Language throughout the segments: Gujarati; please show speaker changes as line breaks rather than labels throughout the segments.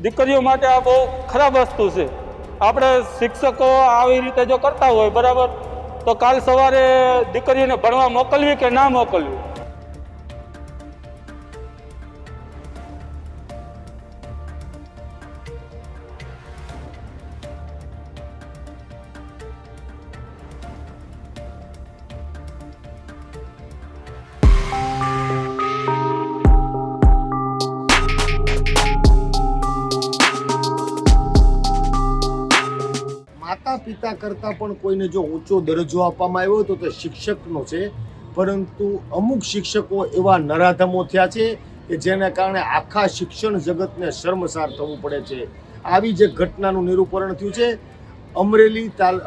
દીકરીઓ માટે આ બહુ ખરાબ વસ્તુ છે. આપણે શિક્ષકો આવી રીતે જો કરતા હોય બરાબર, તો કાલ સવારે દીકરીઓને ભણવા મોકલવી કે ના મોકલવી.
માતા પિતા કરતાં પણ કોઈને જો ઊંચો દરજ્જો આપવામાં આવ્યો તો તે શિક્ષકનો છે. પરંતુ અમુક શિક્ષકો એવા નરાધમો થયા છે કે જેના કારણે આખા શિક્ષણ જગતને શર્મસાર થવું પડે છે. આવી જે ઘટનાનું નિરૂપણ થયું છે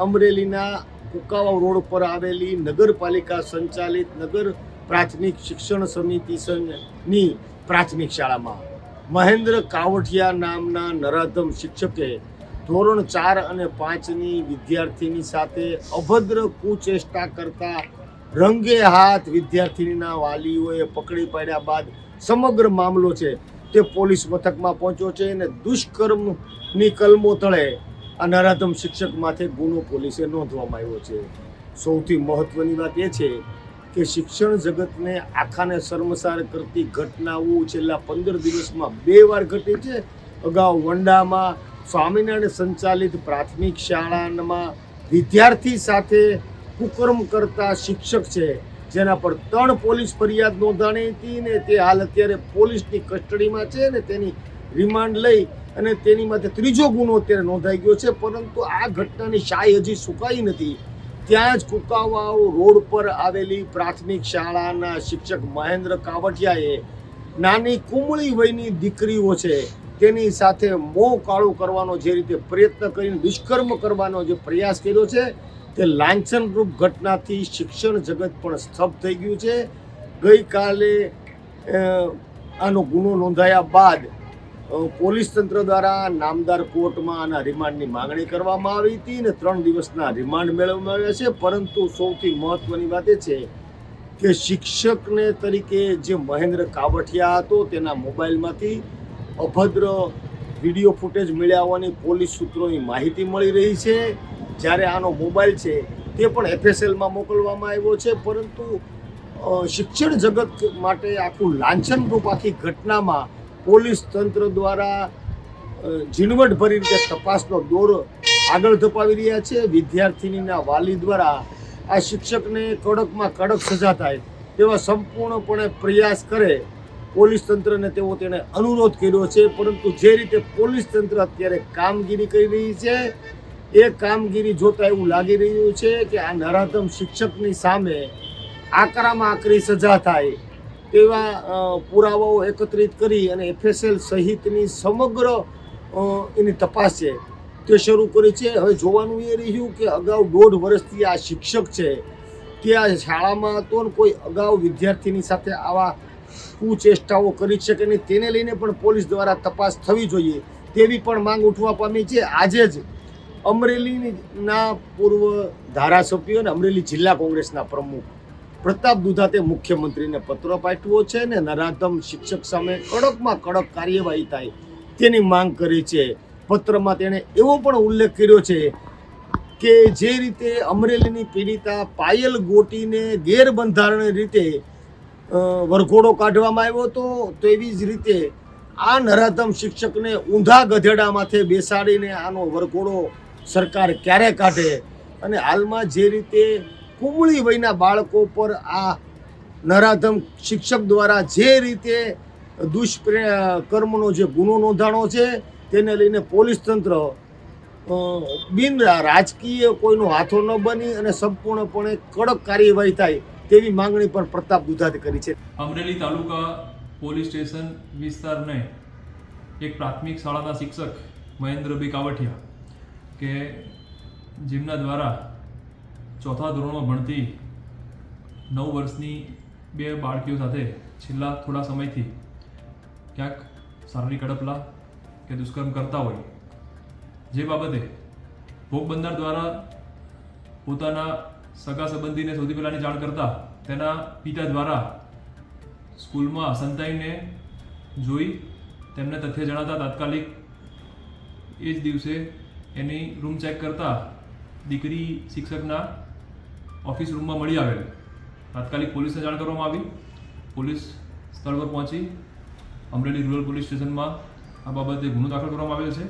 અમરેલીના કુકાવાવ રોડ પર આવેલી નગરપાલિકા સંચાલિત નગર પ્રાથમિક શિક્ષણ સમિતિની પ્રાથમિક શાળામાં મહેન્દ્ર કાવઠિયા નામના નરાધમ શિક્ષકે ધોરણ 4 અને 5ની વિદ્યાર્થીની સાથે અભદ્ર કુચેષ્ટા કરતા રંગે હાથ વિદ્યાર્થીનીના વાલીઓએ પકડી પાડ્યા બાદ સમગ્ર મામલો છે તે પોલીસ મથકમાં પહોંચ્યો છે અને દુષ્કર્મની કલમો તળે આ નરાધમ શિક્ષક માથે ગુનો પોલીસે નોંધવામાં આવ્યો છે. સૌથી મહત્વની વાત એ છે કે શિક્ષણ જગતને આખાને શર્મસાર કરતી ઘટનાઓ છેલ્લા 15 દિવસમાં 2 વાર ઘટી છે. અગાઉ વંડામાં સ્વામિનારાયણ સંચાલિત પ્રાથમિક શાળામાં વિદ્યાર્થી સાથે કુકર્મ કરતા શિક્ષક છે જેના પર 3 પોલીસ ફરિયાદ નોંધાણી હતી ને તે હાલ અત્યારે પોલીસની કસ્ટડીમાં છે ને તેની રિમાન્ડ લઈ અને તેની માટે 3જો ગુનો અત્યારે નોંધાઈ ગયો છે. પરંતુ આ ઘટનાની શાઈ હજી સુકાઈ નથી. ત્યાં જ કુકાવાવ રોડ પર આવેલી પ્રાથમિક શાળાના શિક્ષક મહેન્દ્ર કાવઠિયાએ નાની કુમળી વયની દીકરીઓ છે તેની સાથે મોં કાળું કરવાનો જે રીતે પ્રયત્ન કરીને દુષ્કર્મ કરવાનો જે પ્રયાસ કર્યો છે તે લાંછનરૂપ ઘટનાથી શિક્ષણ જગત પણ સ્તબ્ધ થઈ ગયું છે. ગઈકાલે આનો ગુનો નોંધાયા બાદ પોલીસ તંત્ર દ્વારા નામદાર કોર્ટમાં આના રિમાન્ડની માંગણી કરવામાં આવી હતી અને 3 દિવસના રિમાન્ડ મેળવવામાં આવ્યા છે. પરંતુ સૌથી મહત્વની વાત એ છે કે શિક્ષકને તરીકે જે મહેન્દ્ર કાવઠિયા હતો તેના મોબાઈલમાંથી અભદ્ર વિડીયો ફૂટેજ મળ્યા હોવાની પોલીસ સૂત્રોની માહિતી મળી રહી છે. જ્યારે આનો મોબાઈલ છે તે પણ એફએસએલમાં મોકલવામાં આવ્યો છે. પરંતુ શિક્ષણ જગત માટે આખું લાંછનરૂપ આખી ઘટનામાં પોલીસ તંત્ર દ્વારા ઝીણવટભરી રીતે તપાસનો દોર આગળ ધપાવી રહ્યા છે. વિદ્યાર્થીનીના વાલી દ્વારા આ શિક્ષકને કડકમાં કડક સજા થાય તેવા સંપૂર્ણપણે પ્રયાસ કરે પોલીસ તંત્રને તેવો તેણે અનુરોધ કર્યો છે. પરંતુ જે રીતે પોલીસ તંત્ર અત્યારે કામગીરી કરી રહી છે એ કામગીરી જોતા એવું લાગી રહ્યું છે કે આ નરાધમ શિક્ષકની સામે આકરામાં આકરી સજા થાય તેવા પુરાવાઓ એકત્રિત કરી અને એફએસએલ સહિતની સમગ્ર એની તપાસ છે તે શરૂ કરી છે. હવે જોવાનું એ રહ્યું કે અગાઉ 1.5 વર્ષથી આ શિક્ષક છે તે આ શાળામાં હતો ને કોઈ અગાઉ વિદ્યાર્થીની સાથે આવા કુચેષ્ટાઓ કરી શકે નહીં તેને લઈને પણ પોલીસ દ્વારા તપાસ થવી જોઈએ તેવી પણ માંગ ઉઠવા પામી છે. આજે જ અમરેલીના પૂર્વ ધારાસભ્ય અને અમરેલી જિલ્લા કોંગ્રેસના પ્રમુખ પ્રતાપ દુધાતે મુખ્યમંત્રીને પત્ર પાઠવ્યો છે ને નરાધમ શિક્ષક સામે કડકમાં કડક કાર્યવાહી થાય તેની માંગ કરી છે. પત્રમાં તેણે એવો પણ ઉલ્લેખ કર્યો છે કે જે રીતે અમરેલીની પીડિતા પાયલ ગોટીને ગેરબંધારણ રીતે વરઘોડો કાઢવામાં આવ્યો હતો તેવી જ રીતે આ નરાધમ શિક્ષકને ઊંધા ગધેડા માથે બેસાડીને આનો વરઘોડો સરકાર ક્યારે કાઢે. અને હાલમાં જે રીતે કુમળી વયના બાળકો પર આ નરાધમ શિક્ષક દ્વારા જે રીતે દુષ્કર્મનો જે ગુનો નોંધાણો છે તેને લઈને પોલીસ તંત્ર બિન રાજકીય કોઈનો હાથો ન બની અને સંપૂર્ણપણે કડક કાર્યવાહી થાય તેવી માંગણી પણ પ્રતાપ દુધાતે કરી છે.
અમરેલી તાલુકા પોલીસ સ્ટેશન વિસ્તારને એક પ્રાથમિક શાળાના શિક્ષક મહેન્દ્રભાઈ કાવઠિયા કે જેમના દ્વારા 4થા ધોરણમાં ભણતી 9 વર્ષની 2 બાળકીઓ સાથે છેલ્લા થોડા સમયથી ક્યાંક શારીરિક અડપલા કે દુષ્કર્મ કરતા હોય જે બાબતે ભોગ બનનાર દ્વારા પોતાના સગા સંબંધીને સૌથી પહેલાંની જાણ કરતા તેના પિતા દ્વારા સ્કૂલમાં સંતાઈને જોઈ તેમને તથ્ય જણાતા તાત્કાલિક એ જ દિવસે એની રૂમ ચેક કરતાં દીકરી શિક્ષકના ઓફિસ રૂમમાં મળી આવેલ. તાત્કાલિક પોલીસને જાણ કરવામાં આવી. પોલીસ સ્થળ પર પહોંચી અમરેલી રૂરલ પોલીસ સ્ટેશનમાં આ બાબતે ગુનો દાખલ કરવામાં આવેલ છે.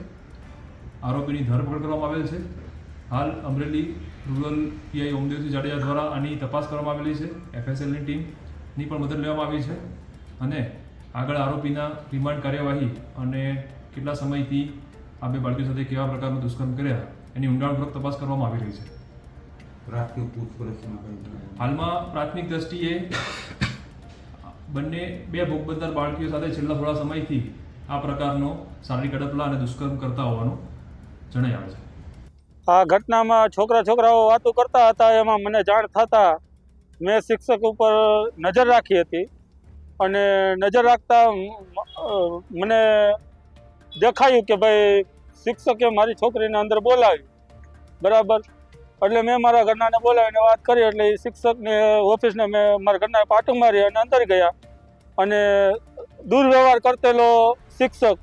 આરોપીની ધરપકડ કરવામાં આવેલ છે. હાલ અમરેલી રૂરલ પીઆઈ ઓમદેવસિંહ જાડેજા દ્વારા આની તપાસ કરવામાં આવેલી છે. FSLની ટીમની પણ મદદ લેવામાં આવી છે અને આગળ આરોપીના રિમાન્ડ કાર્યવાહી અને કેટલા સમયથી આ બે બાળકીઓ સાથે કેવા પ્રકારનું દુષ્કર્મ કર્યા એની ઊંડાણપૂર્વક તપાસ કરવામાં આવી રહી છે. હાલમાં પ્રાથમિક દ્રષ્ટિએ બે ભોગ બનનાર બાળકીઓ સાથે છેલ્લા થોડા સમયથી આ પ્રકારનો શારીરિક અડપલા અને દુષ્કર્મ કરતા હોવાનું જણાઈ આવે છે.
આ ઘટનામાં છોકરાઓ વાતો કરતા હતા, એમાં મને જાણ થતાં મેં શિક્ષક ઉપર નજર રાખી હતી અને નજર રાખતા મને દેખાયું કે ભાઈ શિક્ષકે મારી છોકરીને અંદર બોલાવી, બરાબર. એટલે મેં મારા ઘરનાને બોલાવીને વાત કરી. એટલે એ શિક્ષકની ઓફિસને મેં મારા ઘરના પાટું મારી અને અંદર ગયા અને દુર્વ્યવહાર કરતેલો શિક્ષક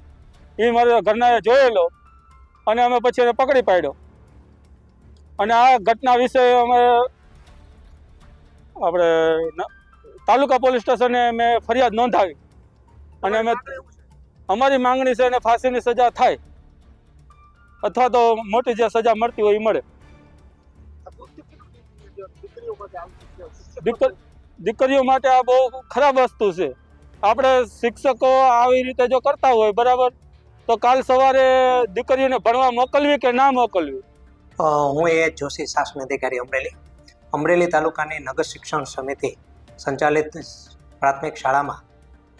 એ મારા ઘરનાએ જોયેલો અને અમે પછી એને પકડી પાડ્યો. અને આ ઘટના વિશે અમે આપણે તાલુકા પોલીસ સ્ટેશને મેં ફરિયાદ નોંધાવી અને અમે અમારી માંગણી છે એને ફાંસીની સજા થાય અથવા તો મોટી જે સજા મળતી હોય એ મળે. દીકરીઓ માટે આ બહુ ખરાબ વસ્તુ છે. આપણે શિક્ષકો આવી રીતે જો કરતા હોય, બરાબર, તો કાલ સવારે દીકરીઓને ભણવા મોકલવી કે ના મોકલવી?
હું એ જોશી શાસન અધિકારી અમરેલી તાલુકાની નગર શિક્ષણ સમિતિ સંચાલિત પ્રાથમિક શાળામાં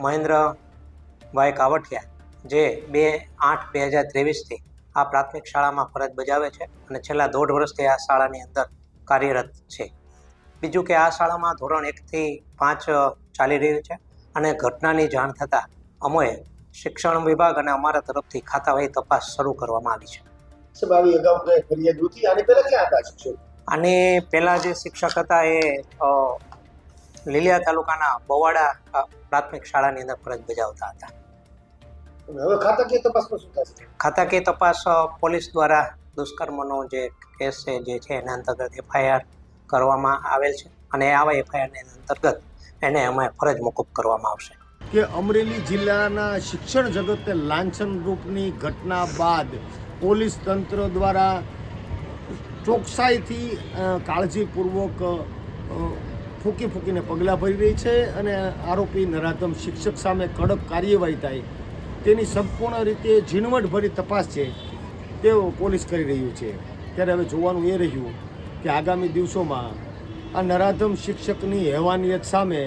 મહેન્દ્રભાઈ કાવઠિયા જે 2/8/2023થી આ પ્રાથમિક શાળામાં ફરજ બજાવે છે અને છેલ્લા 1.5 વર્ષથી આ શાળાની અંદર કાર્યરત છે. બીજું કે આ શાળામાં ધોરણ 1 થી 5 ચાલી રહ્યું છે અને ઘટનાની જાણ થતાં અમોએ શિક્ષણ વિભાગ અને અમારા તરફથી ખાતાવાહી તપાસ શરૂ કરવામાં આવી છે. આની પહેલા જે શિક્ષક હતા એ લીલિયા તાલુકાના બવાડા પ્રાથમિક શાળાની અંદર ફરજ બજાવતા હતા.
હવે
ખાતાકીય તપાસ પોલીસ દ્વારા દુષ્કર્મનો જે કેસ છે એના અંતર્ગત FIR કરવામાં આવેલ છે અને આવા FIR અંતર્ગત એને અમે ફરજ મોકૂફ કરવામાં આવશે.
કે અમરેલી જિલ્લાના શિક્ષણ જગતને લાંછનરૂપની ઘટના બાદ પોલીસ તંત્ર દ્વારા ચોકસાઈથી કાળજીપૂર્વક ફૂંકીને પગલાં ભરી રહી છે અને આરોપી નરાધમ શિક્ષક સામે કડક કાર્યવાહી થાય તેની સંપૂર્ણ રીતે ઝીણવટભરી તપાસ છે તેઓ પોલીસ કરી રહ્યું છે. ત્યારે હવે જોવાનું એ રહ્યું કે આગામી દિવસોમાં આ નરાધમ શિક્ષકની હેવાનિયત સામે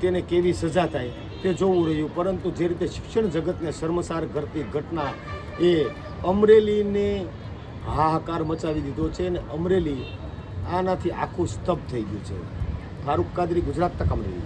તેને કેવી સજા થાય તે જોવું રહ્યું. પરંતુ જે રીતે શિક્ષણ જગતને શર્મસાર કરતી ઘટના એ અમરેલીને હાહાકાર મચાવી દીધો છે અને અમરેલી આનાથી આખું સ્તબ્ધ થઈ ગયું છે. ફારૂક કાદરી, ગુજરાત તક, અમરેલી.